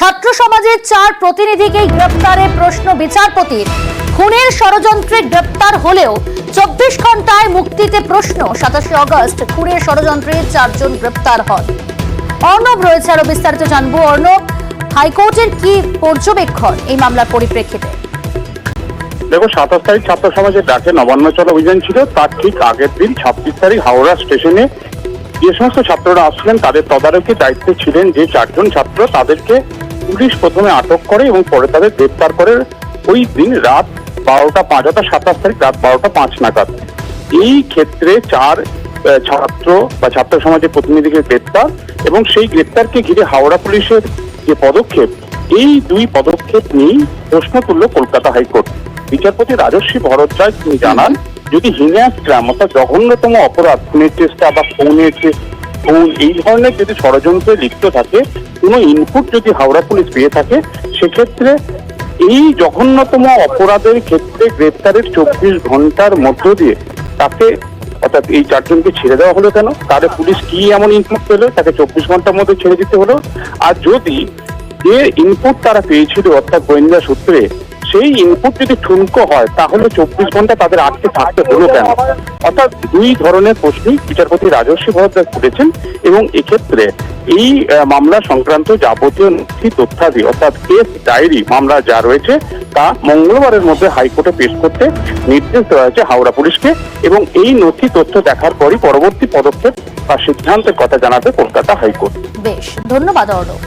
ছাত্র সমাজের 4 প্রতিনিধিকে গ্রেপ্তারে প্রশ্ন বিচারপতির। খুনের ষড়যন্ত্রে গ্রেপ্তার হলেও 24 ঘন্টায় মুক্তিতে প্রশ্ন। 27 আগস্ট খুনের ষড়যন্ত্রে 4 জন গ্রেপ্তার হন। অর্ণব রয়েছে, আরো বিস্তারিত জানবো। অর্ণব, হাইকোর্টের কি পর্যবেক্ষণ এই মামলার পরিপ্রেক্ষিতে? দেখো, 27 তারিখ ছাত্র সমাজের ডাকে নবান্ন চল অভিযান ছিল। তার ঠিক আগের দিন 26 তারিখ হাওড়া স্টেশনে যে সমস্ত ছাত্ররা আসছিলেন তাদের তদারকি দায়িত্বে ছিলেন যে 4 জন ছাত্র, তাদেরকে পুলিশ প্রথমে আটক করে এবং পরে তাদের গ্রেপ্তার করে ওই দিন রাত 12:05, অর্থাৎ 27 তারিখ রাত 12:05 নাগাদ। এই ক্ষেত্রে 4 ছাত্র বা ছাত্র সমাজের প্রতিনিধিকে গ্রেপ্তার, এবং সেই গ্রেপ্তারকে ঘিরে হাওড়া পুলিশের যে পদক্ষেপ, এই 2 পদক্ষেপ নিয়েই প্রশ্ন তুলল কলকাতা হাইকোর্ট। বিচারপতি রাজস্বী ভরদ্বাজ তিনি জানান, যদি হিনিয়াস ক্রাইম অর্থাৎ জঘন্যতম অপরাধ, খুনের চেষ্টা বা খুনের খুন, এই ধরনের যদি ষড়যন্ত্রে লিপ্ত থাকে, কোনো ইনপুট যদি হাওড়া পুলিশ পেয়ে থাকে, সেক্ষেত্রে এই জঘন্যতম অপরাধের ক্ষেত্রে গ্রেপ্তারের 24 ঘন্টার মধ্য দিয়ে তাকে, অর্থাৎ এই 4 জনকে ছেড়ে দেওয়া হলো কেন? তাহলে পুলিশ কি এমন ইনপুট পেলো তাকে 24 ঘন্টার মধ্যে ছেড়ে দিতে হলো? আর যদি যে ইনপুট তারা পেয়েছিল অর্থাৎ গোয়েন্দা সূত্রে, সেই ইনপুট যদি ঠুনকো হয়, তাহলে 24 ঘন্টা তাদের আটকে থাকতে হলো কেন? অর্থাৎ 2 ধরনের প্রশ্নই বিচারপতি রাজস্বী ভরদ্বাজ করেছেন, এবং এক্ষেত্রে এই মামলা সংক্রান্ত যাবতীয় নথি তথ্যাদি অর্থাৎ কেস ডায়েরি মামলা যা রয়েছে তা মঙ্গলবারের মধ্যে হাইকোর্টে পেশ করতে নির্দেশ দেওয়া হয়েছে হাওড়া পুলিশকে, এবং এই নথি তথ্য দেখার পরই পরবর্তী পদক্ষেপ বা সিদ্ধান্তের কথা জানাবে কলকাতা হাইকোর্ট। বেশ, ধন্যবাদ অর্ণব।